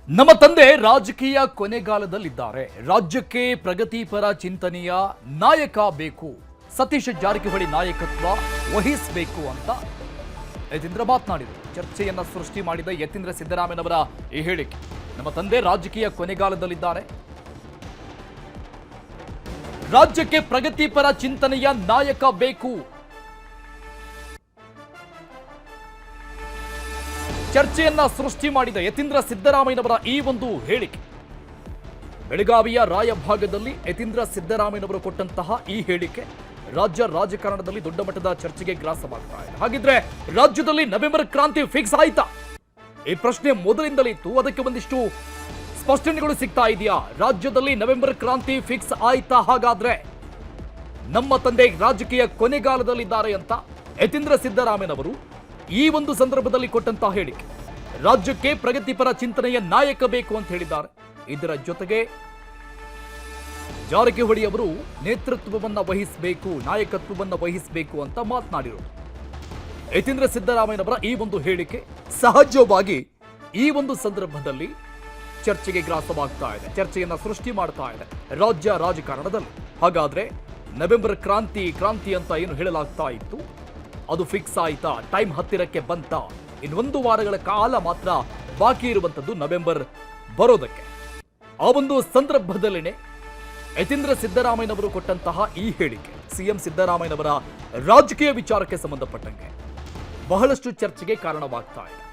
ನಮ್ಮ ತಂದೆ ರಾಜಕೀಯ ಕೊನೆಗಾಲದಲ್ಲಿದ್ದಾರೆ. ರಾಜ್ಯಕ್ಕೆ ಪ್ರಗತಿಪರ ಚಿಂತನೆಯ ನಾಯಕ ಬೇಕು, ಸತೀಶ್ ಜಾರಕಿಹೊಳಿ ನಾಯಕತ್ವ ವಹಿಸಬೇಕು ಅಂತ ಯತೀಂದ್ರ ಮಾತನಾಡಿದರು. ಚರ್ಚೆಯನ್ನ ಸೃಷ್ಟಿ ಮಾಡಿದ ಯತೀಂದ್ರ ಸಿದ್ದರಾಮಯ್ಯನವರ ಈ ಹೇಳಿಕೆ. ನಮ್ಮ ತಂದೆ ರಾಜಕೀಯ ಕೊನೆಗಾಲದಲ್ಲಿದ್ದಾರೆ, ರಾಜ್ಯಕ್ಕೆ ಪ್ರಗತಿಪರ ಚಿಂತನೆಯ ನಾಯಕ ಬೇಕು. ಚರ್ಚೆಯನ್ನ ಸೃಷ್ಟಿ ಮಾಡಿದ ಯತೀಂದ್ರ ಸಿದ್ದರಾಮಯ್ಯನವರ ಈ ಒಂದು ಹೇಳಿಕೆ. ಬೆಳಗಾವಿಯ ರಾಯಭಾಗದಲ್ಲಿ ಯತೀಂದ್ರ ಸಿದ್ದರಾಮಯ್ಯನವರು ಕೊಟ್ಟಂತಹ ಈ ಹೇಳಿಕೆ ರಾಜ್ಯ ರಾಜಕಾರಣದಲ್ಲಿ ದೊಡ್ಡ ಮಟ್ಟದ ಚರ್ಚೆಗೆ ಗ್ರಾಸವಾಗ್ತಾ ಇದೆ. ಹಾಗಿದ್ರೆ ರಾಜ್ಯದಲ್ಲಿ ನವೆಂಬರ್ ಕ್ರಾಂತಿ ಫಿಕ್ಸ್ ಆಯ್ತಾ? ಈ ಪ್ರಶ್ನೆ ಮೊದಲಿಂದಲೇ ಇತ್ತು. ಅದಕ್ಕೆ ಒಂದಿಷ್ಟು ಸ್ಪಷ್ಟನೆಗಳು ಸಿಗ್ತಾ ಇದೆಯಾ? ರಾಜ್ಯದಲ್ಲಿ ನವೆಂಬರ್ ಕ್ರಾಂತಿ ಫಿಕ್ಸ್ ಆಯ್ತಾ? ಹಾಗಾದ್ರೆ ನಮ್ಮ ತಂದೆ ರಾಜಕೀಯ ಕೊನೆಗಾಲದಲ್ಲಿದ್ದಾರೆ ಅಂತ ಯತೀಂದ್ರ ಸಿದ್ದರಾಮಯ್ಯನವರು ಈ ಒಂದು ಸಂದರ್ಭದಲ್ಲಿ ಕೊಟ್ಟಂತಹ ಹೇಳಿಕೆ. ರಾಜ್ಯಕ್ಕೆ ಪ್ರಗತಿಪರ ಚಿಂತನೆಯ ನಾಯಕ ಬೇಕು ಅಂತ ಹೇಳಿದ್ದಾರೆ. ಇದರ ಜೊತೆಗೆ ಜಾರಕಿಹೊಳಿ ಅವರು ನೇತೃತ್ವವನ್ನ ವಹಿಸಬೇಕು, ನಾಯಕತ್ವವನ್ನ ವಹಿಸಬೇಕು ಅಂತ ಮಾತನಾಡಿರೋದು. ಯತೀಂದ್ರ ಸಿದ್ದರಾಮಯ್ಯನವರ ಈ ಒಂದು ಹೇಳಿಕೆ ಸಹಜವಾಗಿ ಈ ಒಂದು ಸಂದರ್ಭದಲ್ಲಿ ಚರ್ಚೆಗೆ ಗ್ರಾಸವಾಗ್ತಾ ಇದೆ, ಚರ್ಚೆಯನ್ನ ಸೃಷ್ಟಿ ಮಾಡ್ತಾ ಇದೆ ರಾಜ್ಯ ರಾಜಕಾರಣದಲ್ಲಿ. ಹಾಗಾದ್ರೆ ನವೆಂಬರ್ ಕ್ರಾಂತಿ ಅಂತ ಏನು ಹೇಳಲಾಗ್ತಾ ಇತ್ತು, ಅದು ಫಿಕ್ಸ್ ಆಯ್ತಾ? ಟೈಮ್ ಹತ್ತಿರಕ್ಕೆ ಬಂತ? ಇನ್ನೊಂದು ವಾರಗಳ ಕಾಲ ಮಾತ್ರ ಬಾಕಿ ಇರುವಂತದ್ದು ನವೆಂಬರ್ ಬರೋದಕ್ಕೆ. ಆ ಒಂದು ಸಂದರ್ಭದಲ್ಲಿನೇ ಯತೀಂದ್ರ ಸಿದ್ದರಾಮಯ್ಯನವರು ಕೊಟ್ಟಂತಹ ಈ ಹೇಳಿಕೆ ಸಿಎಂ ಸಿದ್ದರಾಮಯ್ಯನವರ ರಾಜಕೀಯ ವಿಚಾರಕ್ಕೆ ಸಂಬಂಧಪಟ್ಟಂಗೆ ಬಹಳಷ್ಟು ಚರ್ಚೆಗೆ ಕಾರಣವಾಗ್ತಾ ಇದೆ.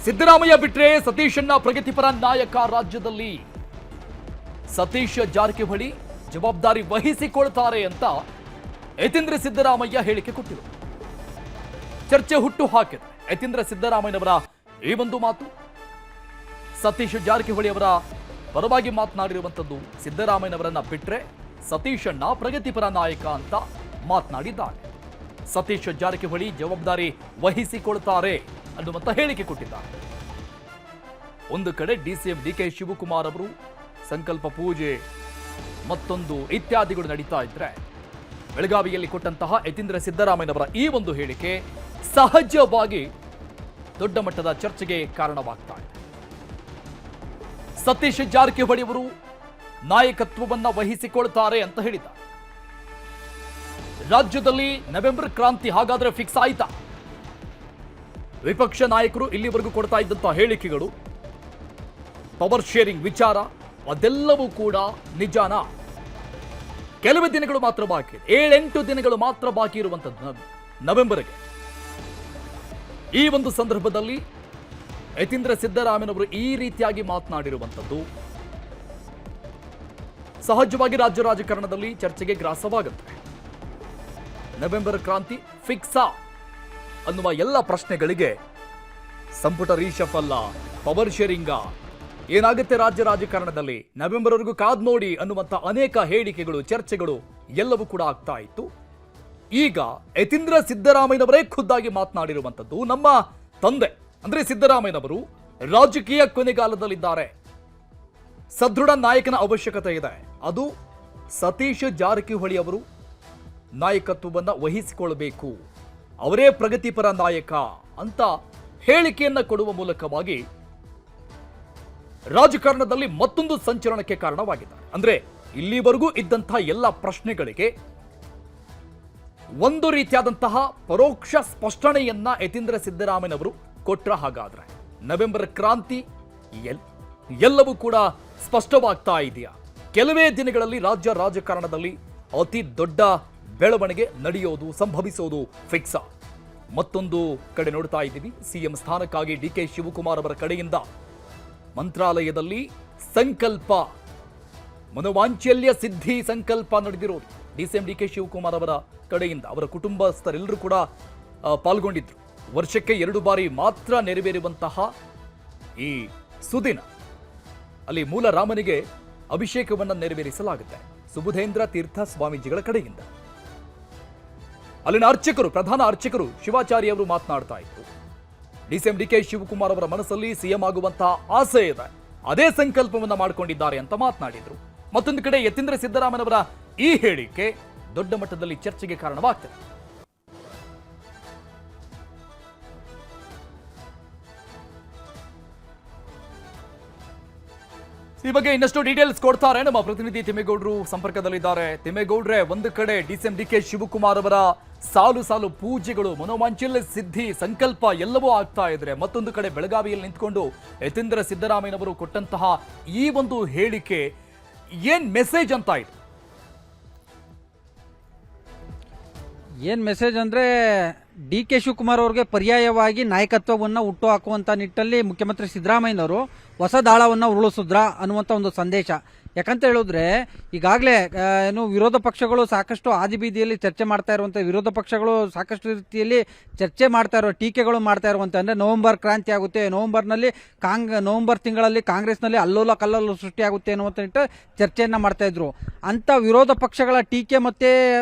ಸಿದ್ದರಾಮಯ್ಯ ಬಿಟ್ರೆ ಸತೀಶನ್ನ ಪ್ರಗತಿಪರ ನಾಯಕ ರಾಜ್ಯದಲ್ಲಿ ಸತೀಶ್ ಜಾರಕಿಹೊಳಿ ಜವಾಬ್ದಾರಿ ವಹಿಸಿಕೊಳ್ತಾರೆ ಅಂತ ಯತೀಂದ್ರ ಸಿದ್ದರಾಮಯ್ಯ ಹೇಳಿಕೆ ಕೊಟ್ಟಿರು. ಚರ್ಚೆ ಹುಟ್ಟು ಹಾಕಿದೆ ಯತೀಂದ್ರ ಸಿದ್ದರಾಮಯ್ಯನವರ ಈ ಒಂದು ಮಾತು. ಸತೀಶ್ ಜಾರಕಿಹೊಳಿ ಅವರ ಪರವಾಗಿ ಮಾತನಾಡಿರುವಂಥದ್ದು, ಸಿದ್ದರಾಮಯ್ಯನವರನ್ನ ಬಿಟ್ರೆ ಸತೀಶನ್ನ ಪ್ರಗತಿಪರ ನಾಯಕ ಅಂತ ಮಾತನಾಡಿದ್ದಾರೆ. ಸತೀಶ್ ಜಾರಕಿಹೊಳಿ ಜವಾಬ್ದಾರಿ ವಹಿಸಿಕೊಳ್ತಾರೆ ಅನ್ನುವಂತ ಹೇಳಿಕೆ ಕೊಟ್ಟಿದ್ದಾರೆ. ಒಂದು ಕಡೆ ಡಿಸಿಎಂ ಡಿಕೆ ಶಿವಕುಮಾರ್ ಅವರು ಸಂಕಲ್ಪ ಪೂಜೆ ಮತ್ತೊಂದು ಇತ್ಯಾದಿಗಳು ನಡೀತಾ ಇದ್ರೆ, ಬೆಳಗಾವಿಯಲ್ಲಿ ಕೊಟ್ಟಂತಹ ಯತೀಂದ್ರ ಸಿದ್ದರಾಮಯ್ಯನವರ ಈ ಒಂದು ಹೇಳಿಕೆ ಸಹಜವಾಗಿ ದೊಡ್ಡ ಮಟ್ಟದ ಚರ್ಚೆಗೆ ಕಾರಣವಾಗ್ತಾ ಇದೆ. ಸತೀಶ್ ಜಾರಕಿಹೊಳಿ ಅವರು ನಾಯಕತ್ವವನ್ನ ವಹಿಸಿಕೊಳ್ತಾರೆ ಅಂತ ಹೇಳಿದ್ದಾರೆ. ರಾಜ್ಯದಲ್ಲಿ ನವೆಂಬರ್ ಕ್ರಾಂತಿ ಹಾಗಾದ್ರೆ ಫಿಕ್ಸ್ ಆಯ್ತಾ? ವಿಪಕ್ಷ ನಾಯಕರು ಇಲ್ಲಿವರೆಗೂ ಕೊಡ್ತಾ ಇದ್ದಂತಹ ಹೇಳಿಕೆಗಳು, ಪವರ್ ಶೇರಿಂಗ್ ವಿಚಾರ, ಅದೆಲ್ಲವೂ ಕೂಡ ನಿಜಾನ? ಕೆಲವೇ ದಿನಗಳು ಮಾತ್ರ ಬಾಕಿ ಇದೆ, 7-8 ದಿನಗಳು ಮಾತ್ರ ಬಾಕಿ ಇರುವಂತದ್ದು ನವೆಂಬರ್ಗೆ. ಈ ಒಂದು ಸಂದರ್ಭದಲ್ಲಿ ಯತೀಂದ್ರ ಸಿದ್ದರಾಮಯ್ಯನವರು ಈ ರೀತಿಯಾಗಿ ಮಾತನಾಡಿರುವಂಥದ್ದು ಸಹಜವಾಗಿ ರಾಜ್ಯ ರಾಜಕಾರಣದಲ್ಲಿ ಚರ್ಚೆಗೆ ಗ್ರಾಸವಾಗುತ್ತೆ. ನವೆಂಬರ್ ಕ್ರಾಂತಿ ಫಿಕ್ಸಾ ಅನ್ನುವ ಎಲ್ಲ ಪ್ರಶ್ನೆಗಳಿಗೆ ಸಂಪುಟ ರೀಶಫಲ್ಲ, ಪವರ್ ಶೇರಿಂಗ, ಏನಾಗುತ್ತೆ ರಾಜ್ಯ ರಾಜಕಾರಣದಲ್ಲಿ ನವೆಂಬರ್ವರೆಗೂ ಕಾದ್ ನೋಡಿ ಅನ್ನುವಂಥ ಅನೇಕ ಹೇಳಿಕೆಗಳು, ಚರ್ಚೆಗಳು ಎಲ್ಲವೂ ಕೂಡ ಆಗ್ತಾ ಇತ್ತು. ಈಗ ಯತೀಂದ್ರ ಸಿದ್ದರಾಮಯ್ಯನವರೇ ಖುದ್ದಾಗಿ ಮಾತನಾಡಿರುವಂಥದ್ದು, ನಮ್ಮ ತಂದೆ ಅಂದ್ರೆ ಸಿದ್ದರಾಮಯ್ಯನವರು ರಾಜಕೀಯ ಕೊನೆಗಾಲದಲ್ಲಿದ್ದಾರೆ, ಸದೃಢ ನಾಯಕನ ಅವಶ್ಯಕತೆ ಇದೆ, ಅದು ಸತೀಶ್ ಜಾರಕಿಹೊಳಿ ಅವರು ನಾಯಕತ್ವವನ್ನ ವಹಿಸಿಕೊಳ್ಳಬೇಕು, ಅವರೇ ಪ್ರಗತಿಪರ ನಾಯಕ ಅಂತ ಹೇಳಿಕೆಯನ್ನ ಕೊಡುವ ಮೂಲಕವಾಗಿ ರಾಜಕಾರಣದಲ್ಲಿ ಮತ್ತೊಂದು ಸಂಚಲನಕ್ಕೆ ಕಾರಣವಾಗಿದೆ. ಅಂದ್ರೆ ಇಲ್ಲಿವರೆಗೂ ಇದ್ದಂತಹ ಎಲ್ಲ ಪ್ರಶ್ನೆಗಳಿಗೆ ಒಂದು ರೀತಿಯಾದಂತಹ ಪರೋಕ್ಷ ಸ್ಪಷ್ಟನೆಯನ್ನ ಯತೀಂದ್ರ ಸಿದ್ದರಾಮಯ್ಯನವರು ಕೊಟ್ರ. ಹಾಗಾದ್ರೆ ನವೆಂಬರ್ ಕ್ರಾಂತಿ ಎಲ್ಲವೂ ಕೂಡ ಸ್ಪಷ್ಟವಾಗ್ತಾ ಇದೆಯಾ? ಕೆಲವೇ ದಿನಗಳಲ್ಲಿ ರಾಜ್ಯ ರಾಜಕಾರಣದಲ್ಲಿ ಅತಿ ದೊಡ್ಡ ಬೆಳವಣಿಗೆ ನಡೆಯೋದು, ಸಂಭವಿಸೋದು ಫಿಕ್ಸ್. ಮತ್ತೊಂದು ಕಡೆ ನೋಡ್ತಾ ಇದ್ದೀವಿ, ಸಿಎಂ ಸ್ಥಾನಕ್ಕಾಗಿ ಡಿಕೆ ಶಿವಕುಮಾರ್ ಅವರ ಕಡೆಯಿಂದ ಮಂತ್ರಾಲಯದಲ್ಲಿ ಸಂಕಲ್ಪ, ಮನೋವಾಂಚಲ್ಯ ಸಿದ್ಧಿ ಸಂಕಲ್ಪ ನಡೆದಿರೋದು. ಡಿಸಿಎಂ ಡಿಕೆ ಶಿವಕುಮಾರ್ ಅವರ ಕಡೆಯಿಂದ ಅವರ ಕುಟುಂಬಸ್ಥರೆಲ್ಲರೂ ಕೂಡ ಪಾಲ್ಗೊಂಡಿದ್ರು. ವರ್ಷಕ್ಕೆ 2 ಬಾರಿ ಮಾತ್ರ ನೆರವೇರುವಂತಹ ಈ ಸುದಿನ ಅಲ್ಲಿ ಮೂಲ ರಾಮನಿಗೆ ಅಭಿಷೇಕವನ್ನು ನೆರವೇರಿಸಲಾಗುತ್ತೆ ಸುಬುಧೇಂದ್ರ ತೀರ್ಥ ಸ್ವಾಮೀಜಿಗಳ ಕಡೆಯಿಂದ. ಅಲ್ಲಿನ ಅರ್ಚಕರು, ಪ್ರಧಾನ ಅರ್ಚಕರು ಶಿವಾಚಾರ್ಯ ಅವರು ಮಾತನಾಡ್ತಾ ಇದ್ರು. ಡಿಸಿಎಂ ಡಿಕೆ ಶಿವಕುಮಾರ್ ಅವರ ಮನಸ್ಸಲ್ಲಿ ಸಿಎಂ ಆಗುವಂತಹ ಆಸೆ ಇದೆ, ಅದೇ ಸಂಕಲ್ಪವನ್ನ ಮಾಡಿಕೊಂಡಿದ್ದಾರೆ ಅಂತ ಮಾತನಾಡಿದ್ರು. ಮತ್ತೊಂದು ಕಡೆ ಯತೀಂದ್ರ ಸಿದ್ದರಾಮಯ್ಯನವರ ಈ ಹೇಳಿಕೆ ದೊಡ್ಡ ಮಟ್ಟದಲ್ಲಿ ಚರ್ಚೆಗೆ ಕಾರಣವಾಗ್ತದೆ. ಈ ಬಗ್ಗೆ ಇನ್ನಷ್ಟು ಡೀಟೇಲ್ಸ್ ಕೊಡ್ತಾರೆ ನಮ್ಮ ಪ್ರತಿನಿಧಿ ತಿಮ್ಮೇಗೌಡರು ಸಂಪರ್ಕದಲ್ಲಿದ್ದಾರೆ. ತಿಮ್ಮೇಗೌಡ್ರೆ, ಒಂದು ಕಡೆ ಡಿ ಕೆ ಶಿವಕುಮಾರ್ ಅವರ ಸಾಲು ಸಾಲು ಪೂಜೆಗಳು, ಮನೋವಾಂಛಲ್ಯ ಸಿದ್ಧಿ ಸಂಕಲ್ಪ ಎಲ್ಲವೂ ಆಗ್ತಾ ಇದ್ರೆ, ಮತ್ತೊಂದು ಕಡೆ ಬೆಳಗಾವಿಯಲ್ಲಿ ನಿಂತ್ಕೊಂಡು ಯತೀಂದ್ರ ಸಿದ್ದರಾಮಯ್ಯನವರು ಕೊಟ್ಟಂತಹ ಈ ಒಂದು ಹೇಳಿಕೆ ಏನ್ ಮೆಸೇಜ್ ಅಂತ ಇದೆ? ಏನ್ ಮೆಸೇಜ್ ಅಂದ್ರೆ ಡಿ ಕೆ ಶಿವಕುಮಾರ್ ಅವ್ರಿಗೆ ಪರ್ಯಾಯವಾಗಿ ನಾಯಕತ್ವವನ್ನು ಹುಟ್ಟು ಹಾಕುವಂತ ನಿಟ್ಟಲ್ಲಿ ಮುಖ್ಯಮಂತ್ರಿ ಸಿದ್ದರಾಮಯ್ಯನವರು ಹೊಸ ದಾಳವನ್ನು ಉರುಳಿಸಿದ್ರ ಅನ್ನುವಂತ ಒಂದು ಸಂದೇಶ. ಯಾಕಂತ ಹೇಳಿದ್ರೆ ಈಗಾಗಲೇ ಏನು ವಿರೋಧ ಪಕ್ಷಗಳು ಸಾಕಷ್ಟು ಆದಿಬೀದಿಯಲ್ಲಿ ಚರ್ಚೆ ಮಾಡ್ತಾ ಇರುವಂತ, ವಿರೋಧ ಪಕ್ಷಗಳು ಸಾಕಷ್ಟು ರೀತಿಯಲ್ಲಿ ಚರ್ಚೆ ಮಾಡ್ತಾ ಇರೋ, ಟೀಕೆಗಳು ಮಾಡ್ತಾ ಇರುವಂತ, ಅಂದ್ರೆ ನವೆಂಬರ್ ಕ್ರಾಂತಿ ಆಗುತ್ತೆ, ನವೆಂಬರ್ ತಿಂಗಳಲ್ಲಿ ಕಾಂಗ್ರೆಸ್ನಲ್ಲಿ ಅಲ್ಲೋಲ ಕಲ್ಲೋಲ ಸೃಷ್ಟಿಯಾಗುತ್ತೆ ಅನ್ನುವಂತ ನಿಟ್ಟ ಚರ್ಚೆಯನ್ನ ಮಾಡ್ತಾ ಇದ್ರು. ಅಂತ ವಿರೋಧ ಪಕ್ಷಗಳ ಟೀಕೆ ಮತ್ತೆ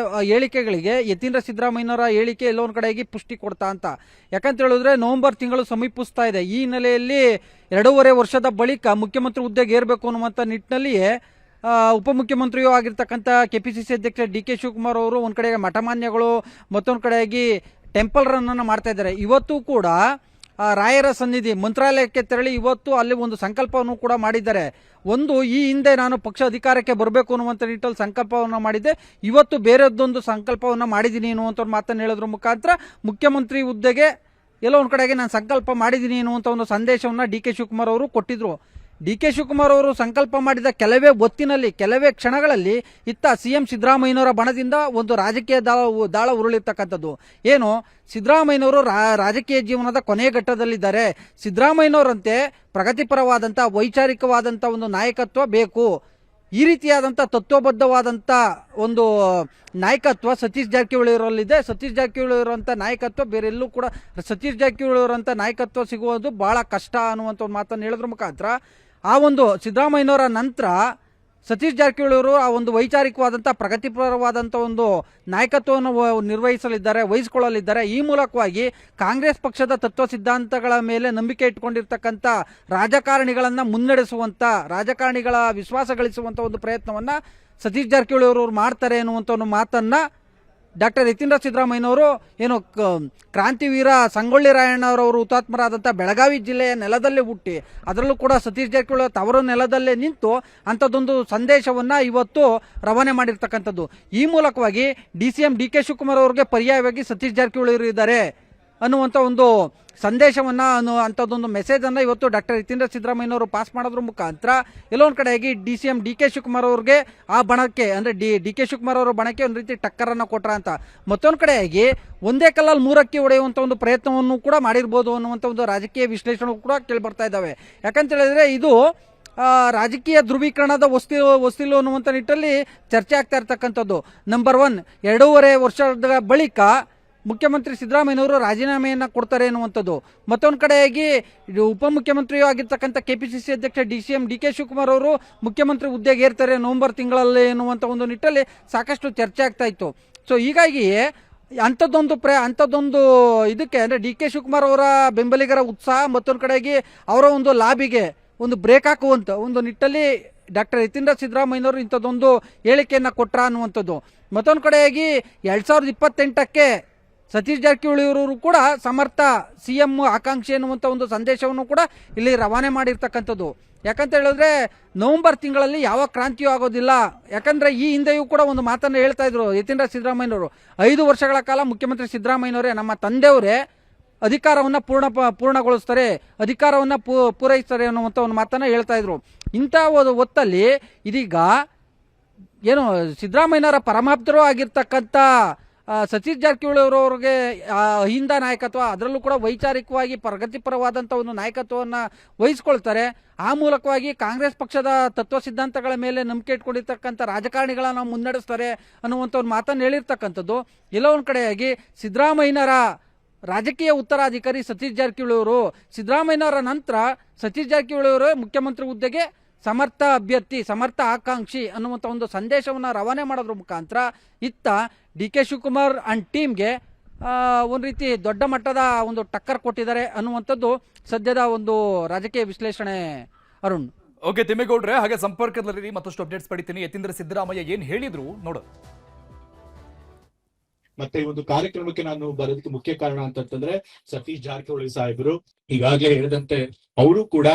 ಹೇಳಿಕೆಗಳಿಗೆ ಯತೀಂದ್ರ ಸಿದ್ದರಾಮಯ್ಯನವರ ಹೇಳಿಕೆ ಎಲ್ಲೋ ಒಂದ್ ಕಡೆಗೆ ಪುಷ್ಟಿ ಕೊಡ್ತಾ ಅಂತ. ಯಾಕಂತ ಹೇಳಿದ್ರೆ ನವೆಂಬರ್ ತಿಂಗಳು ಸಮೀಪಿಸ್ತಾ ಇದೆ. ಈ ಹಿನ್ನೆಲೆಯಲ್ಲಿ 2.5 ವರ್ಷದ ಬಳಿಕ ಮುಖ್ಯಮಂತ್ರಿ ಹುದ್ದೆಗೆ ಏರ್ಬೇಕು ಅನ್ನುವಂತ ನಿಟ್ಟಿನಲ್ಲಿಯೇ ಉಪಮುಖ್ಯಮಂತ್ರಿಯೂ ಆಗಿರ್ತಕ್ಕಂಥ ಕೆಪಿಸಿಸಿ ಅಧ್ಯಕ್ಷ ಡಿ ಕೆ ಶಿವಕುಮಾರ್ ಅವರು ಒಂದ್ ಕಡೆಗೆ ಮಠಮಾನ್ಯಗಳು, ಮತ್ತೊಂದು ಕಡೆಯಾಗಿ ಟೆಂಪಲ್ ರನ್ ಅನ್ನು ಮಾಡ್ತಾ ಇದ್ದಾರೆ. ಇವತ್ತು ಕೂಡ ರಾಯರ ಸನ್ನಿಧಿ ಮಂತ್ರಾಲಯಕ್ಕೆ ತೆರಳಿ ಇವತ್ತು ಅಲ್ಲಿ ಒಂದು ಸಂಕಲ್ಪವನ್ನು ಕೂಡ ಮಾಡಿದ್ದಾರೆ. ಒಂದು, ಈ ಹಿಂದೆ ನಾನು ಪಕ್ಷ ಅಧಿಕಾರಕ್ಕೆ ಬರಬೇಕು ಅನ್ನುವಂಥ ನಿಟ್ಟಲ್ಲಿ ಸಂಕಲ್ಪವನ್ನು ಮಾಡಿದ್ದೆ, ಇವತ್ತು ಬೇರೆದೊಂದು ಸಂಕಲ್ಪವನ್ನು ಮಾಡಿದ್ದೀನಿ ಅನ್ನುವಂಥ ಮಾತನ್ನು ಹೇಳೋದ್ರ ಮುಖಾಂತರ ಮುಖ್ಯಮಂತ್ರಿ ಹುದ್ದೆಗೆ ಎಲ್ಲೋ ಒಂದು ಕಡೆಗೆ ನಾನು ಸಂಕಲ್ಪ ಮಾಡಿದ್ದೀನಿ ಅನ್ನುವಂಥ ಒಂದು ಸಂದೇಶವನ್ನು ಡಿ ಕೆ ಶಿವಕುಮಾರ್ ಅವರು ಕೊಟ್ಟಿದ್ರು. ಡಿ ಕೆ ಶಿವಕುಮಾರ್ ಅವರು ಸಂಕಲ್ಪ ಮಾಡಿದ ಕೆಲವೇ ಕ್ಷಣಗಳಲ್ಲಿ ಇತ್ತ ಸಿಎಂ ಸಿದ್ದರಾಮಯ್ಯನವರ ಬಣದಿಂದ ಒಂದು ರಾಜಕೀಯ ದಾಳ ಉರುಳಿರ್ತಕ್ಕಂಥದ್ದು. ಏನು, ಸಿದ್ದರಾಮಯ್ಯನವರು ರಾಜಕೀಯ ಜೀವನದ ಕೊನೆಯ ಘಟ್ಟದಲ್ಲಿದ್ದಾರೆ, ಸಿದ್ದರಾಮಯ್ಯನವರಂತೆ ಪ್ರಗತಿಪರವಾದಂಥ ವೈಚಾರಿಕವಾದಂಥ ಒಂದು ನಾಯಕತ್ವ ಬೇಕು, ಈ ರೀತಿಯಾದಂಥ ತತ್ವಬದ್ಧವಾದಂಥ ಒಂದು ನಾಯಕತ್ವ ಸತೀಶ್ ಜಾರಕಿಹೊಳಿ ಅವರಲ್ಲಿದೆ. ಸತೀಶ್ ಜಾರಕಿಹೊಳಿ ಅವರಂಥ ನಾಯಕತ್ವ ಬೇರೆಲ್ಲೂ ಕೂಡ, ಸತೀಶ್ ಜಾರಕಿಹೊಳಿ ಅವರಂಥ ನಾಯಕತ್ವ ಸಿಗುವುದು ಬಹಳ ಕಷ್ಟ ಅನ್ನುವಂಥ ಒಂದು ಮಾತನ್ನು ಹೇಳೋದ್ರ ಮುಖಾಂತರ ಆ ಒಂದು ಸಿದ್ದರಾಮಯ್ಯನವರ ನಂತರ ಸತೀಶ್ ಜಾರಕಿಹೊಳಿ ಅವರು ಆ ಒಂದು ವೈಚಾರಿಕವಾದಂಥ ಪ್ರಗತಿಪರವಾದಂಥ ಒಂದು ನಾಯಕತ್ವವನ್ನು ವಹಿಸಿಕೊಳ್ಳಲಿದ್ದಾರೆ. ಈ ಮೂಲಕವಾಗಿ ಕಾಂಗ್ರೆಸ್ ಪಕ್ಷದ ತತ್ವ ಸಿದ್ಧಾಂತಗಳ ಮೇಲೆ ನಂಬಿಕೆ ಇಟ್ಕೊಂಡಿರ್ತಕ್ಕಂಥ ರಾಜಕಾರಣಿಗಳನ್ನ ಮುನ್ನಡೆಸುವಂತ, ರಾಜಕಾರಣಿಗಳ ವಿಶ್ವಾಸ ಗಳಿಸುವಂತ ಒಂದು ಪ್ರಯತ್ನವನ್ನ ಸತೀಶ್ ಜಾರಕಿಹೊಳಿ ಅವರು ಮಾಡ್ತಾರೆ ಅನ್ನುವಂಥ ಒಂದು ಮಾತನ್ನ ಡಾಕ್ಟರ್ ಯತೀಂದ್ರ ಸಿದ್ದರಾಮಯ್ಯನವರು ಏನು ಕ್ರಾಂತಿವೀರ ಸಂಗೊಳ್ಳಿ ರಾಯಣ್ಣವರವರು ಹುತಾತ್ಮರಾದಂಥ ಬೆಳಗಾವಿ ಜಿಲ್ಲೆಯ ನೆಲದಲ್ಲೇ ಹುಟ್ಟಿ ಅದರಲ್ಲೂ ಕೂಡ ಸತೀಶ್ ಜಾರಕಿಹೊಳಿ ತವರ ನೆಲದಲ್ಲೇ ನಿಂತು ಅಂಥದ್ದೊಂದು ಸಂದೇಶವನ್ನ ಇವತ್ತು ರವಾನೆ ಮಾಡಿರ್ತಕ್ಕಂಥದ್ದು. ಈ ಮೂಲಕವಾಗಿ ಸಿಎಂ ಡಿ ಕೆ ಶಿವಕುಮಾರ್ ಅವರಿಗೆ ಪರ್ಯಾಯವಾಗಿ ಸತೀಶ್ ಜಾರಕಿಹೊಳಿ ಇದ್ದಾರೆ ಅನ್ನುವಂಥ ಒಂದು ಸಂದೇಶವನ್ನ ಅಂಥದ್ದೊಂದು ಮೆಸೇಜ್ ಅನ್ನ ಇವತ್ತು ಡಾಕ್ಟರ್ ಯತೀಂದ್ರ ಸಿದ್ದರಾಮಯ್ಯನವರು ಪಾಸ್ ಮಾಡೋದ್ರ ಮುಖಾಂತರ ಎಲ್ಲೊಂದು ಕಡೆಯಾಗಿ ಸಿಎಂ ಡಿ ಕೆ ಶಿವಕುಮಾರ್ ಅವ್ರಿಗೆ ಆ ಬಣಕ್ಕೆ, ಅಂದ್ರೆ ಡಿ ಕೆ ಶಿವಕುಮಾರ್ ಅವರ ಬಣಕ್ಕೆ ಒಂದು ರೀತಿ ಟಕ್ಕರನ್ನ ಕೊಟ್ರ ಅಂತ. ಮತ್ತೊಂದು ಕಡೆಯಾಗಿ ಒಂದೇ ಕಲ್ಲಲ್ಲಿ ಮೂರಕ್ಕೆ ಹೊಡೆಯುವಂತ ಒಂದು ಪ್ರಯತ್ನವನ್ನು ಕೂಡ ಮಾಡಿರ್ಬೋದು ಅನ್ನುವಂಥ ಒಂದು ರಾಜಕೀಯ ವಿಶ್ಲೇಷಣೆ ಕೂಡ ಕೇಳಿ ಬರ್ತಾ ಇದ್ದಾವೆ. ಯಾಕಂತ ಹೇಳಿದ್ರೆ ಇದು ರಾಜಕೀಯ ಧ್ರುವೀಕರಣದ ಹೊಸ್ತಿಲು ಅನ್ನುವಂಥ ನಿಟ್ಟಲ್ಲಿ ಚರ್ಚೆ ಆಗ್ತಾ ಇರ್ತಕ್ಕಂಥದ್ದು. ನಂಬರ್ 1, 2.5 ವರ್ಷದ ಬಳಿಕ ಮುಖ್ಯಮಂತ್ರಿ ಸಿದ್ದರಾಮಯ್ಯನವರು ರಾಜೀನಾಮೆಯನ್ನ ಕೊಡ್ತಾರೆ ಎನ್ನುವಂಥದ್ದು. ಮತ್ತೊಂದು ಕಡೆಯಾಗಿ ಉಪಮುಖ್ಯಮಂತ್ರಿಯೂ ಆಗಿರ್ತಕ್ಕಂಥ ಕೆಪಿಸಿಸಿ ಅಧ್ಯಕ್ಷ ಸಿಎಂ ಡಿ ಕೆ ಶಿವಕುಮಾರ್ ಅವರು ಮುಖ್ಯಮಂತ್ರಿ ಹುದ್ದೆಗೆ ಏರ್ತಾರೆ ನವೆಂಬರ್ ತಿಂಗಳಲ್ಲಿ ಎನ್ನುವಂಥ ಒಂದು ನಿಟ್ಟಲ್ಲಿ ಸಾಕಷ್ಟು ಚರ್ಚೆ ಆಗ್ತಾ ಇತ್ತು. ಸೊ ಹೀಗಾಗಿ ಅಂಥದ್ದೊಂದು ಇದಕ್ಕೆ ಅಂದ್ರೆ ಡಿ ಕೆ ಶಿವಕುಮಾರ್ ಅವರ ಬೆಂಬಲಿಗರ ಉತ್ಸಾಹ, ಮತ್ತೊಂದು ಕಡೆಯಾಗಿ ಅವರ ಒಂದು ಲಾಬಿಗೆ ಒಂದು ಬ್ರೇಕ್ ಹಾಕುವಂತ ಒಂದು ನಿಟ್ಟಲ್ಲಿ ಡಾಕ್ಟರ್ ಯತೀಂದ್ರ ಸಿದ್ದರಾಮಯ್ಯನವರು ಇಂಥದ್ದೊಂದು ಹೇಳಿಕೆಯನ್ನ ಕೊಟ್ರ ಅನ್ನುವಂಥದ್ದು. ಮತ್ತೊಂದು ಕಡೆಯಾಗಿ 2028ಕ್ಕೆ ಸತೀಶ್ ಜಾರಕಿಹೊಳಿ ಅವರು ಕೂಡ ಸಮರ್ಥ ಸಿಎಂ ಆಕಾಂಕ್ಷಿ ಎನ್ನುವಂಥ ಒಂದು ಸಂದೇಶವನ್ನು ಕೂಡ ಇಲ್ಲಿ ರವಾನೆ ಮಾಡಿರ್ತಕ್ಕಂಥದ್ದು. ಯಾಕಂತ ಹೇಳಿದ್ರೆ ನವೆಂಬರ್ ತಿಂಗಳಲ್ಲಿ ಯಾವ ಕ್ರಾಂತಿಯೂ ಆಗೋದಿಲ್ಲ. ಯಾಕಂದ್ರೆ ಈ ಹಿಂದೆಯೂ ಕೂಡ ಒಂದು ಮಾತನ್ನು ಹೇಳ್ತಾ ಇದ್ರು ಯತೀಂದ್ರ ಸಿದ್ದರಾಮಯ್ಯನವರು, 5 ವರ್ಷಗಳ ಕಾಲ ಮುಖ್ಯಮಂತ್ರಿ ಸಿದ್ದರಾಮಯ್ಯನವರೇ, ನಮ್ಮ ತಂದೆಯವರೇ ಅಧಿಕಾರವನ್ನ ಪೂರ್ಣಗೊಳಿಸ್ತಾರೆ, ಅಧಿಕಾರವನ್ನ ಪೂರೈಸ್ತಾರೆ ಅನ್ನುವಂಥ ಒಂದು ಮಾತನ್ನ ಹೇಳ್ತಾ ಇದ್ರು. ಇಂಥ ಒಂದು ಹೊತ್ತಲ್ಲಿ ಇದೀಗ ಏನು ಸಿದ್ದರಾಮಯ್ಯನವರ ಪರಮಾಪ್ತರು ಆಗಿರ್ತಕ್ಕಂಥ ಸತೀಶ್ ಜಾರಕಿಹೊಳಿ ಅವರವ್ರಿಗೆ ಅಹಿಂದ ನಾಯಕತ್ವ, ಅದರಲ್ಲೂ ಕೂಡ ವೈಚಾರಿಕವಾಗಿ ಪ್ರಗತಿಪರವಾದಂಥ ಒಂದು ನಾಯಕತ್ವವನ್ನು ವಹಿಸ್ಕೊಳ್ತಾರೆ. ಆ ಮೂಲಕವಾಗಿ ಕಾಂಗ್ರೆಸ್ ಪಕ್ಷದ ತತ್ವ ಸಿದ್ಧಾಂತಗಳ ಮೇಲೆ ನಂಬಿಕೆ ಇಟ್ಕೊಂಡಿರ್ತಕ್ಕಂಥ ರಾಜಕಾರಣಿಗಳನ್ನ ಮುನ್ನಡೆಸ್ತಾರೆ ಅನ್ನುವಂಥ ಒಂದು ಮಾತನ್ನು ಹೇಳಿರ್ತಕ್ಕಂಥದ್ದು. ಎಲ್ಲೋ ಒಂದು ಕಡೆಯಾಗಿ ಸಿದ್ದರಾಮಯ್ಯನವರ ರಾಜಕೀಯ ಉತ್ತರಾಧಿಕಾರಿ ಸತೀಶ್ ಜಾರಕಿಹೊಳಿ ಅವರು, ಸಿದ್ದರಾಮಯ್ಯನವರ ನಂತರ ಸತೀಶ್ ಜಾರಕಿಹೊಳಿ ಅವರು ಮುಖ್ಯಮಂತ್ರಿ ಹುದ್ದೆಗೆ ಸಮರ್ಥ ಅಭ್ಯರ್ಥಿ, ಸಮರ್ಥ ಆಕಾಂಕ್ಷಿ ಅನ್ನುವಂಥ ಒಂದು ಸಂದೇಶವನ್ನು ರವಾನೆ ಮಾಡೋದ್ರ ಮುಖಾಂತರ ಇತ್ತ ಡಿ ಕೆ ಶಿವಕುಮಾರ್ ಅಂಡ್ ಟೀಮ್ಗೆ ಒಂದು ರೀತಿ ದೊಡ್ಡ ಮಟ್ಟದ ಒಂದು ಟಕ್ಕರ್ ಕೊಟ್ಟಿದ್ದಾರೆ ಅನ್ನುವಂಥದ್ದು ಸದ್ಯದ ಒಂದು ರಾಜಕೀಯ ವಿಶ್ಲೇಷಣೆ. ಅರುಣ್. ಓಕೆ ತಿಮ್ಮೇಗೌಡ್ರೆ, ಹಾಗೆ ಸಂಪರ್ಕದಲ್ಲಿ ಮತ್ತಷ್ಟು ಅಪ್ಡೇಟ್ಸ್ ಪಡಿತೀನಿ. ಯತೀಂದ್ರ ಸಿದ್ದರಾಮಯ್ಯ ಏನ್ ಹೇಳಿದ್ರು ನೋಡು. ಮತ್ತೆ ಈ ಒಂದು ಕಾರ್ಯಕ್ರಮಕ್ಕೆ ನಾನು ಬರೋದಕ್ಕೆ ಮುಖ್ಯ ಕಾರಣ ಅಂತಂದ್ರೆ ಸತೀಶ್ ಜಾರಕಿಹೊಳಿ ಸಾಹೇಬರು ಈಗಾಗಲೇ ಹೇಳಿದಂತೆ ಅವರು ಕೂಡ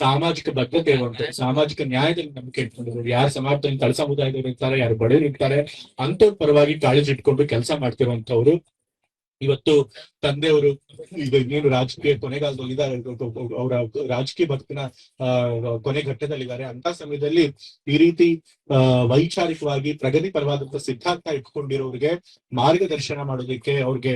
ಸಾಮಾಜಿಕ ಬದ್ಧತೆ ಇರುವಂತೆ ಸಾಮಾಜಿಕ ನ್ಯಾಯದಲ್ಲಿ ನಂಬಿಕೆ ಇಟ್ಕೊಂಡಿರೋರು. ಯಾರು ಸಮಾಜದಲ್ಲಿ ತಳ ಸಮುದಾಯದವರು ಇರ್ತಾರೆ, ಯಾರು ಬಡವರು ಇರ್ತಾರೆ, ಅಂತವ್ರ ಪರವಾಗಿ ಕಾಳಜಿ ಇಟ್ಕೊಂಡು ಕೆಲಸ ಮಾಡ್ತಿರುವಂತವ್ರು. ಇವತ್ತು ತಂದೆಯವರು ಈಗ ಇನ್ನೇನು ರಾಜಕೀಯ ಕೊನೆಗಾಲದಲ್ಲಿ ಇದ್ದಾರೆ, ಅವರ ರಾಜಕೀಯ ಬದುಕಿನ ಕೊನೆ ಘಟ್ಟದಲ್ಲಿದ್ದಾರೆ. ಅಂತ ಸಮಯದಲ್ಲಿ ಈ ರೀತಿ ವೈಚಾರಿಕವಾಗಿ ಪ್ರಗತಿಪರವಾದಂತಹ ಸಿದ್ಧಾಂತ ಇಟ್ಕೊಂಡಿರೋರಿಗೆ ಮಾರ್ಗದರ್ಶನ ಮಾಡೋದಕ್ಕೆ, ಅವ್ರಿಗೆ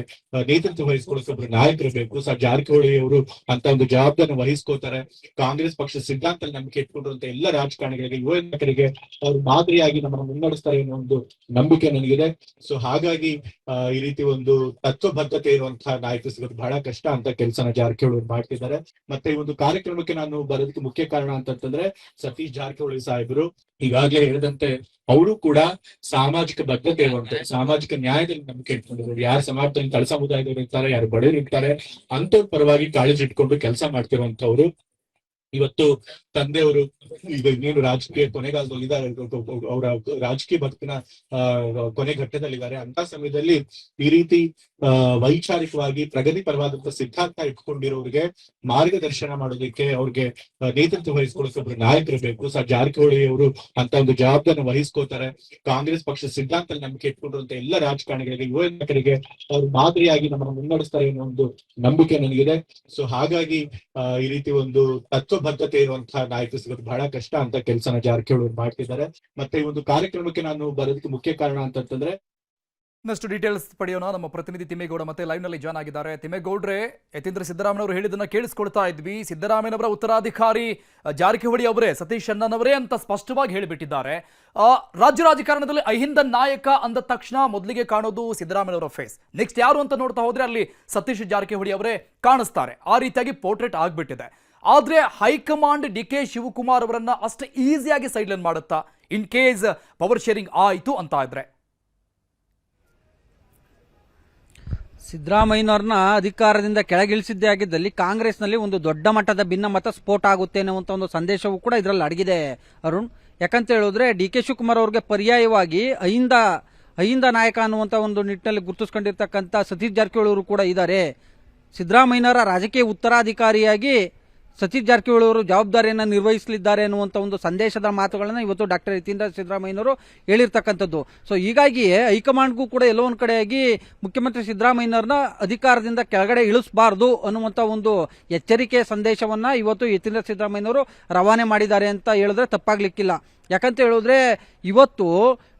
ನೇತೃತ್ವ ವಹಿಸ್ಕೊಳ್ಳೋಕೆ ಒಬ್ರು ನಾಯಕರು ಬೇಕು. ಸರ್ ಜಾರಕಿಹೊಳಿ ಅವರು ಅಂತ ಒಂದು ಜವಾಬ್ದಾರಿ ವಹಿಸ್ಕೋತಾರೆ. ಕಾಂಗ್ರೆಸ್ ಪಕ್ಷ ಸಿದ್ಧಾಂತ ನಂಬಿಕೆ ಇಟ್ಕೊಂಡಿರುವಂತ ಎಲ್ಲ ರಾಜಕಾರಣಿಗಳಿಗೆ, ಯುವ ನಾಯಕರಿಗೆ ಅವ್ರು ಮಾದರಿಯಾಗಿ ನಮ್ಮನ್ನು ಮುನ್ನಡೆಸ್ತಾರೆ ಅನ್ನೋ ಒಂದು ನಂಬಿಕೆ ನನಗಿದೆ. ಸೊ ಹಾಗಾಗಿ ಈ ರೀತಿ ಒಂದು ತತ್ವಬದ್ಧತೆ ಇರುವಂತಹ ನಾಯಕರು ಸಿಗೋದು ಬಹಳ ಕಷ್ಟ ಅಂತ ಕೆಲಸನ ಜಾರಕಿಹೊಳಿ ಮಾಡ್ತಿದ್ದಾರೆ. ಮತ್ತೆ ಈ ಒಂದು ಕಾರ್ಯಕ್ರಮಕ್ಕೆ ನಾನು ಬರೋದಕ್ಕೆ ಮುಖ್ಯ ಕಾರಣ ಅಂತಂದ್ರೆ ಸತೀಶ್ ಜಾರಕಿಹೊಳಿ ಸಾಹೇಬರು ಈಗಾಗಲೇ ಹೇಳಿದಂತೆ ಅವರು ಕೂಡ ಸಾಮಾಜಿಕ ಬದ್ಧತೆ ಇರುವಂತೆ ಸಾಮಾಜಿಕ ನ್ಯಾಯದಲ್ಲಿ ನಂಬಿಕೆ ಇಟ್ಕೊಂಡಿರೋರು. ಯಾರು ಸಮಾಜದಲ್ಲಿ ತಳ ಸಮುದಾಯದವರು ಇರ್ತಾರೆ, ಯಾರು ಬಡವರು ಇರ್ತಾರೆ, ಅಂತವ್ರ ಪರವಾಗಿ ಕಾಳಜಿ ಇಟ್ಕೊಂಡು ಕೆಲಸ ಮಾಡ್ತಿರುವಂತವ್ರು. ಇವತ್ತು ತಂದೆಯವರು ಈಗ ಇನ್ನೇನು ರಾಜಕೀಯ ಕೊನೆಗಾಲದಲ್ಲಿ ಇದ್ದಾರೆ, ಅವರ ರಾಜಕೀಯ ಬದುಕಿನ ಕೊನೆ ಘಟ್ಟದಲ್ಲಿದ್ದಾರೆ. ಅಂತ ಸಮಯದಲ್ಲಿ ಈ ರೀತಿ ವೈಚಾರಿಕವಾಗಿ ಪ್ರಗತಿಪರವಾದಂತಹ ಸಿದ್ಧಾಂತ ಇಟ್ಕೊಂಡಿರೋರಿಗೆ ಮಾರ್ಗದರ್ಶನ ಮಾಡೋದಕ್ಕೆ, ಅವ್ರಿಗೆ ನೇತೃತ್ವ ವಹಿಸ್ಕೊಳ್ಳೋಕೆ ಒಬ್ರು ನಾಯಕರು ಬೇಕು. ಸರ್ ಜಾರಕಿಹೊಳಿ ಅವರು ಅಂತ ಒಂದು ಜವಾಬ್ದಾರಿ ವಹಿಸ್ಕೋತಾರೆ. ಕಾಂಗ್ರೆಸ್ ಪಕ್ಷ ಸಿದ್ಧಾಂತ ನಂಬಿಕೆ ಇಟ್ಕೊಂಡಿರುವಂತ ಎಲ್ಲ ರಾಜಕಾರಣಿಗಳಿಗೆ, ಯುವ ನಾಯಕರಿಗೆ ಅವ್ರು ಮಾದರಿಯಾಗಿ ನಮ್ಮನ್ನು ಮುನ್ನಡೆಸ್ತಾರೆ ಅನ್ನೋ ಒಂದು ನಂಬಿಕೆ ನನಗಿದೆ. ಸೊ ಹಾಗಾಗಿ ಈ ರೀತಿ ಒಂದು ತತ್ವಬದ್ಧತೆ ಇರುವಂತಹ ನಾಯಕರು ಸಿಗೋದು ಬಹಳ ಕಷ್ಟ ಅಂತ ಕೆಲಸನ ಜಾರಕಿಹೊಳಿ ಮಾಡ್ತಿದ್ದಾರೆ. ಮತ್ತೆ ಈ ಒಂದು ಕಾರ್ಯಕ್ರಮಕ್ಕೆ ನಾನು ಬರೋದಕ್ಕೆ ಮುಖ್ಯ ಕಾರಣ ಅಂತಂದ್ರೆ ಇನ್ನಷ್ಟು ಡೀಟೇಲ್ಸ್ ಪಡೆಯೋಣ. ನಮ್ಮ ಪ್ರತಿನಿಧಿ ತಿಮ್ಮೇಗೌಡ ಮತ್ತೆ ಲೈವ್ ನಲ್ಲಿ ಜಾಯ್ನ್ ಆಗಿದ್ದಾರೆ. ತಿಮ್ಮೇಗೌಡ್ರೆ, ಯತೀಂದ್ರ ಸಿದ್ದರಾಮಯ್ಯವರು ಹೇಳಿದ್ದನ್ನ ಕೇಳಿಸ್ಕೊಳ್ತಾ ಇದ್ವಿ. ಸಿದ್ದರಾಮಯ್ಯನವರ ಉತ್ತರಾಧಿಕಾರಿ ಜಾರಕಿಹೊಳಿ ಅವರೇ, ಸತೀಶ್ ಅಣ್ಣನವರೇ ಅಂತ ಸ್ಪಷ್ಟವಾಗಿ ಹೇಳಿಬಿಟ್ಟಿದ್ದಾರೆ. ರಾಜ್ಯ ರಾಜಕಾರಣದಲ್ಲಿ ಅಹಿಂದ ನಾಯಕ ಅಂದ ತಕ್ಷಣ ಮೊದಲಿಗೆ ಕಾಣೋದು ಸಿದ್ದರಾಮಯ್ಯನವರ ಫೇಸ್. ನೆಕ್ಸ್ಟ್ ಯಾರು ಅಂತ ನೋಡ್ತಾ ಹೋದ್ರೆ ಅಲ್ಲಿ ಸತೀಶ್ ಜಾರಕಿಹೊಳಿ ಅವರೇ ಕಾಣಿಸ್ತಾರೆ. ಆ ರೀತಿಯಾಗಿ ಪೋರ್ಟ್ರೇಟ್ ಆಗ್ಬಿಟ್ಟಿದೆ. ಆದ್ರೆ ಹೈಕಮಾಂಡ್ DK ಶಿವಕುಮಾರ್ ಅವರನ್ನ ಅಷ್ಟು ಈಸಿಯಾಗಿ ಸೈಡ್ಲೈನ್ ಮಾಡುತ್ತಾ, ಇನ್ ಕೇಸ್ ಪವರ್ ಶೇರಿಂಗ್ ಆಯಿತು ಅಂತ ಇದ್ರೆ? ಸಿದ್ದರಾಮಯ್ಯನವ್ರನ್ನ ಅಧಿಕಾರದಿಂದ ಕೆಳಗಿಳಿಸಿದ್ದೇ ಆಗಿದ್ದಲ್ಲಿ ಕಾಂಗ್ರೆಸ್ನಲ್ಲಿ ಒಂದು ದೊಡ್ಡ ಮಟ್ಟದ ಭಿನ್ನಮತ ಸ್ಫೋಟ ಆಗುತ್ತೆ ಅನ್ನುವಂಥ ಒಂದು ಸಂದೇಶವೂ ಕೂಡ ಇದರಲ್ಲಿ ಅಡಗಿದೆ ಅರುಣ್. ಯಾಕಂತ ಹೇಳಿದ್ರೆ DK ಶಿವಕುಮಾರ್ ಅವ್ರಿಗೆ ಪರ್ಯಾಯವಾಗಿ ಅಹಿಂದ ನಾಯಕ ಅನ್ನುವಂಥ ಒಂದು ನಿಟ್ಟಿನಲ್ಲಿ ಗುರುತಿಸ್ಕೊಂಡಿರ್ತಕ್ಕಂಥ ಸತೀಶ್ ಜಾರಕಿಹೊಳಿ ಅವರು ಕೂಡ ಇದ್ದಾರೆ. ಸಿದ್ದರಾಮಯ್ಯನವರ ರಾಜಕೀಯ ಉತ್ತರಾಧಿಕಾರಿಯಾಗಿ ಸತೀಶ್ ಜಾರಕಿಹೊಳಿ ಅವರು ಜವಾಬ್ದಾರಿಯನ್ನು ನಿರ್ವಹಿಸಲಿದ್ದಾರೆ ಅನ್ನುವಂಥ ಒಂದು ಸಂದೇಶದ ಮಾತುಗಳನ್ನು ಇವತ್ತು ಡಾಕ್ಟರ್ ಯತೀಂದ್ರ ಸಿದ್ದರಾಮಯ್ಯನವರು ಹೇಳಿರ್ತಕ್ಕಂಥದ್ದು. ಸೊ ಹೀಗಾಗಿಯೇ ಹೈಕಮಾಂಡ್ಗೂ ಕೂಡ ಎಲ್ಲೋ ಒಂದು ಕಡೆಯಾಗಿ ಮುಖ್ಯಮಂತ್ರಿ ಸಿದ್ದರಾಮಯ್ಯನವ್ರನ್ನ ಅಧಿಕಾರದಿಂದ ಕೆಳಗಡೆ ಇಳಿಸಬಾರದು ಅನ್ನುವಂಥ ಒಂದು ಎಚ್ಚರಿಕೆಯ ಸಂದೇಶವನ್ನ ಇವತ್ತು ಯತೀಂದ್ರ ಸಿದ್ದರಾಮಯ್ಯನವರು ರವಾನೆ ಮಾಡಿದ್ದಾರೆ ಅಂತ ಹೇಳಿದ್ರೆ ತಪ್ಪಾಗ್ಲಿಕ್ಕಿಲ್ಲ. ಯಾಕಂತ ಹೇಳಿದ್ರೆ ಇವತ್ತು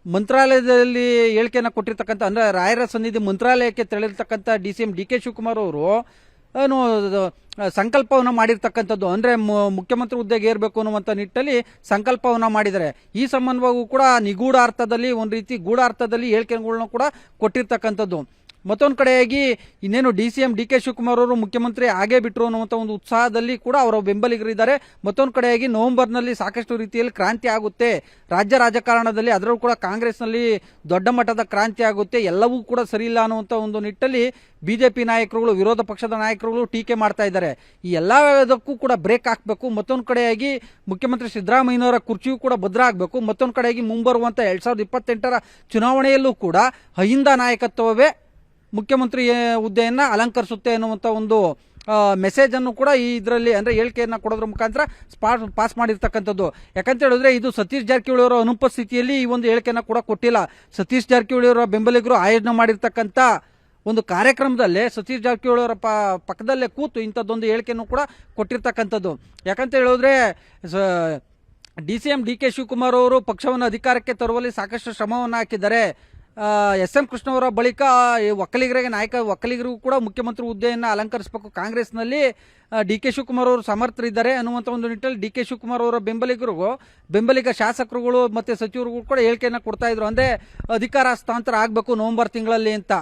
ಮಂತ್ರಾಲಯದಲ್ಲಿ ಹೇಳಿಕೆಯನ್ನು ಕೊಟ್ಟಿರ್ತಕ್ಕಂಥ ಅಂದ್ರೆ ರಾಯರ ಸನ್ನಿಧಿ ಮಂತ್ರಾಲಯಕ್ಕೆ ತೆರಳಿರ್ತಕ್ಕಂಥ DCM DK ಶಿವಕುಮಾರ್ ಅವರು ಸಂಕಲ್ಪವನ್ನು ಮಾಡಿರ್ತಕ್ಕಂಥದ್ದು. ಅಂದ್ರೆ ಮುಖ್ಯಮಂತ್ರಿ ಹುದ್ದೆಗೆ ಏರ್ಬೇಕು ಅನ್ನುವಂಥ ನಿಟ್ಟಲ್ಲಿ ಸಂಕಲ್ಪವನ್ನ ಮಾಡಿದ್ದಾರೆ. ಈ ಸಂಬಂಧವಾಗೂ ಕೂಡ ನಿಗೂಢ ಅರ್ಥದಲ್ಲಿ ಒಂದು ರೀತಿ ಗೂಢ ಅರ್ಥದಲ್ಲಿ ಹೇಳಿಕೆಗಳನ್ನ ಕೂಡ ಕೊಟ್ಟಿರ್ತಕ್ಕಂಥದ್ದು. ಮತ್ತೊಂದು ಕಡೆಯಾಗಿ ಇನ್ನೇನು DCM DK ಶಿವಕುಮಾರ್ ಅವರು ಮುಖ್ಯಮಂತ್ರಿ ಆಗೇ ಬಿಟ್ರು ಅನ್ನುವಂಥ ಒಂದು ಉತ್ಸಾಹದಲ್ಲಿ ಕೂಡ ಅವರ ಬೆಂಬಲಿಗರಿದ್ದಾರೆ. ಮತ್ತೊಂದು ಕಡೆಯಾಗಿ ನವೆಂಬರ್ನಲ್ಲಿ ಸಾಕಷ್ಟು ರೀತಿಯಲ್ಲಿ ಕ್ರಾಂತಿ ಆಗುತ್ತೆ ರಾಜ್ಯ ರಾಜಕಾರಣದಲ್ಲಿ, ಅದರಲ್ಲೂ ಕೂಡ ಕಾಂಗ್ರೆಸ್ನಲ್ಲಿ ದೊಡ್ಡ ಮಟ್ಟದ ಕ್ರಾಂತಿ ಆಗುತ್ತೆ, ಎಲ್ಲವೂ ಕೂಡ ಸರಿ ಇಲ್ಲ ಅನ್ನುವಂಥ ಒಂದು ನಿಟ್ಟಲ್ಲಿ BJP ನಾಯಕರುಗಳು, ವಿರೋಧ ಪಕ್ಷದ ನಾಯಕರುಗಳು ಟೀಕೆ ಮಾಡ್ತಾ ಇದ್ದಾರೆ. ಈ ಎಲ್ಲದಕ್ಕೂ ಕೂಡ ಬ್ರೇಕ್ ಹಾಕಬೇಕು. ಮತ್ತೊಂದು ಕಡೆಯಾಗಿ ಮುಖ್ಯಮಂತ್ರಿ ಸಿದ್ದರಾಮಯ್ಯನವರ ಕುರ್ಚಿಯೂ ಕೂಡ ಭದ್ರ ಆಗಬೇಕು. ಮತ್ತೊಂದು ಕಡೆಯಾಗಿ ಮುಂಬರುವಂಥ 2028ರ ಚುನಾವಣೆಯಲ್ಲೂ ಕೂಡ ಅಹಿಂದ ನಾಯಕತ್ವವೇ ಮುಖ್ಯಮಂತ್ರಿ ಹುದ್ದೆಯನ್ನ ಅಲಂಕರಿಸುತ್ತೆ ಅನ್ನುವಂಥ ಒಂದು ಮೆಸೇಜ್ ಅನ್ನು ಕೂಡ ಈ ಇದರಲ್ಲಿ ಅಂದ್ರೆ ಹೇಳಿಕೆಯನ್ನ ಕೊಡೋದ್ರ ಮುಖಾಂತರ ಪಾಸ್ ಮಾಡಿರ್ತಕ್ಕಂಥದ್ದು. ಯಾಕಂತ ಹೇಳಿದ್ರೆ ಇದು ಸತೀಶ್ ಜಾರಕಿಹೊಳಿ ಅವರ ಅನುಪಸ್ಥಿತಿಯಲ್ಲಿ ಈ ಒಂದು ಹೇಳಿಕೆಯನ್ನ ಕೂಡ ಕೊಟ್ಟಿಲ್ಲ. ಸತೀಶ್ ಜಾರಕಿಹೊಳಿ ಅವರ ಬೆಂಬಲಿಗರು ಆಯೋಜನೆ ಮಾಡಿರ್ತಕ್ಕಂಥ ಒಂದು ಕಾರ್ಯಕ್ರಮದಲ್ಲೇ ಸತೀಶ್ ಜಾರಕಿಹೊಳಿ ಅವರ ಪಕ್ಕದಲ್ಲೇ ಕೂತು ಇಂಥದ್ದೊಂದು ಹೇಳಿಕೆಯನ್ನು ಕೂಡ ಕೊಟ್ಟಿರ್ತಕ್ಕಂಥದ್ದು. ಯಾಕಂತ ಹೇಳಿದ್ರೆ DCM DK ಶಿವಕುಮಾರ್ ಅವರು ಪಕ್ಷವನ್ನು ಅಧಿಕಾರಕ್ಕೆ ತರುವಲ್ಲಿ ಸಾಕಷ್ಟು ಶ್ರಮವನ್ನು ಹಾಕಿದ್ದಾರೆ. SM ಕೃಷ್ಣ ಅವರ ಬಳಿಕ ಒಕ್ಕಲಿಗರಿಗೂ ಕೂಡ ಮುಖ್ಯಮಂತ್ರಿ ಹುದ್ದೆಯನ್ನು ಅಲಂಕರಿಸಬೇಕು. ಕಾಂಗ್ರೆಸ್ನಲ್ಲಿ DK ಶಿವಕುಮಾರ್ ಅವರು ಸಮರ್ಥರಿದ್ದಾರೆ ಅನ್ನುವಂಥ ಒಂದು ನಿಟ್ಟಲ್ಲಿ DK ಶಿವಕುಮಾರ್ ಅವರ ಬೆಂಬಲಿಗ ಶಾಸಕರುಗಳು ಮತ್ತೆ ಸಚಿವರುಗಳು ಕೂಡ ಹೇಳಿಕೆಯನ್ನು ಕೊಡ್ತಾ ಇದ್ರು. ಅಂದ್ರೆ ಅಧಿಕಾರ ಹಸ್ತಾಂತರ ಆಗಬೇಕು ನವೆಂಬರ್ ತಿಂಗಳಲ್ಲಿ ಅಂತ.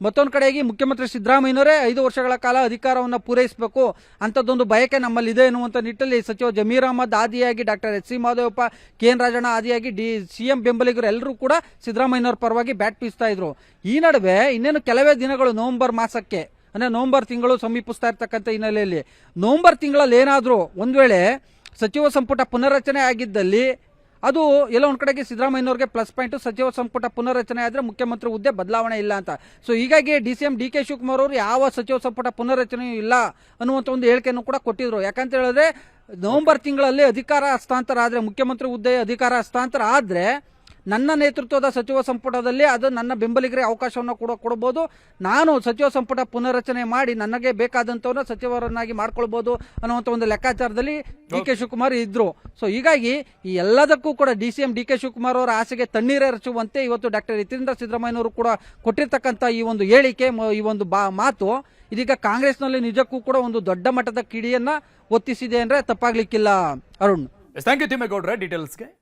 ಮತ್ತೊಂದು ಕಡೆಯಾಗಿ ಮುಖ್ಯಮಂತ್ರಿ ಸಿದ್ದರಾಮಯ್ಯನವರೇ 5 ವರ್ಷಗಳ ಕಾಲ ಅಧಿಕಾರವನ್ನು ಪೂರೈಸಬೇಕು ಅಂತದ್ದೊಂದು ಬಯಕೆ ನಮ್ಮಲ್ಲಿದೆ ಎನ್ನುವಂಥ ನಿಟ್ಟಲ್ಲಿ ಸಚಿವ ಜಮೀರ್ ಅಹಮದ್ ಆದಿಯಾಗಿ doctor HC Mahadevappa, KN Rajanna ಆದಿಯಾಗಿ CM ಬೆಂಬಲಿಗರು ಎಲ್ಲರೂ ಕೂಡ ಸಿದ್ದರಾಮಯ್ಯನವರ ಪರವಾಗಿ ಬ್ಯಾಟ್ ಬೀಸ್ತಾ ಇದ್ರು. ಈ ನಡುವೆ ಇನ್ನೇನು ಕೆಲವೇ ದಿನಗಳು ನವೆಂಬರ್ ಮಾಸಕ್ಕೆ ಅಂದ್ರೆ ನವೆಂಬರ್ ತಿಂಗಳು ಸಮೀಪಿಸ್ತಾ ಇರ್ತಕ್ಕಂಥ ಹಿನ್ನೆಲೆಯಲ್ಲಿ ನವೆಂಬರ್ ತಿಂಗಳಲ್ಲಿ ಏನಾದರೂ ಒಂದು ವೇಳೆ ಸಚಿವ ಸಂಪುಟ ಪುನರ್ರಚನೆ ಆಗಿದ್ದಲ್ಲಿ ಅದು ಎಲ್ಲ ಒಂದ್ ಕಡೆಗೆ ಸಿದ್ದರಾಮಯ್ಯನವ್ರಿಗೆ ಪ್ಲಸ್ ಪಾಯಿಂಟ್, ಸಚಿವ ಸಂಪುಟ ಪುನರ್ರಚನೆ ಆದ್ರೆ ಮುಖ್ಯಮಂತ್ರಿ ಹುದ್ದೆ ಬದಲಾವಣೆ ಇಲ್ಲ ಅಂತ. ಸೊ ಹೀಗಾಗಿ DCM DK ಶಿವಕುಮಾರ್ ಅವರು ಯಾವ ಸಚಿವ ಸಂಪುಟ ಪುನರ್ರಚನೆಯೂ ಇಲ್ಲ ಅನ್ನುವಂತ ಒಂದು ಹೇಳಿಕೆಯನ್ನು ಕೂಡ ಕೊಟ್ಟಿದ್ರು. ಯಾಕಂತ ಹೇಳಿದ್ರೆ ನವೆಂಬರ್ ತಿಂಗಳಲ್ಲಿ ಅಧಿಕಾರ ಹಸ್ತಾಂತರ ಆದ್ರೆ, ಮುಖ್ಯಮಂತ್ರಿ ಹುದ್ದೆ ಅಧಿಕಾರ ಹಸ್ತಾಂತರ ಆದ್ರೆ ನನ್ನ ನೇತೃತ್ವದ ಸಚಿವ ಸಂಪುಟದಲ್ಲಿ ಅದು ನನ್ನ ಬೆಂಬಲಿಗರಿಗೆ ಅವಕಾಶವನ್ನು ಕೊಡಬಹುದು, ನಾನು ಸಚಿವ ಸಂಪುಟ ಪುನರ್ರಚನೆ ಮಾಡಿ ನನಗೆ ಬೇಕಾದಂತವನ್ನ ಸಚಿವರನ್ನಾಗಿ ಮಾಡ್ಕೊಳ್ಬಹುದು ಅನ್ನುವಂತ ಒಂದು ಲೆಕ್ಕಾಚಾರದಲ್ಲಿ DK ಶಿವಕುಮಾರ್ ಇದ್ರು. ಸೊ ಹೀಗಾಗಿ ಈ ಎಲ್ಲದಕ್ಕೂ ಕೂಡ DCM DK ಶಿವಕುಮಾರ್ ಅವರ ಆಸೆಗೆ ತಣ್ಣೀರೇರಿಸುವಂತೆ ಇವತ್ತು ಡಾಕ್ಟರ್ ಯತೀಂದ್ರ ಸಿದ್ದರಾಮಯ್ಯನವರು ಕೂಡ ಕೊಟ್ಟಿರ್ತಕ್ಕಂಥ ಈ ಒಂದು ಹೇಳಿಕೆ, ಈ ಒಂದು ಮಾತು ಇದೀಗ ಕಾಂಗ್ರೆಸ್ನಲ್ಲಿ ನಿಜಕ್ಕೂ ಕೂಡ ಒಂದು ದೊಡ್ಡ ಮಟ್ಟದ ಕಿಡಿಯನ್ನ ಒತ್ತಿಸಿದೆ ಅಂದ್ರೆ ತಪ್ಪಾಗ್ಲಿಕ್ಕಿಲ್ಲ. ಅರುಣ್, ಥ್ಯಾಂಕ್ ಯು ತಿಮ್ಮೇಗೌಡ್ರೆ ಡೀಟೇಲ್ಸ್ಗೆ.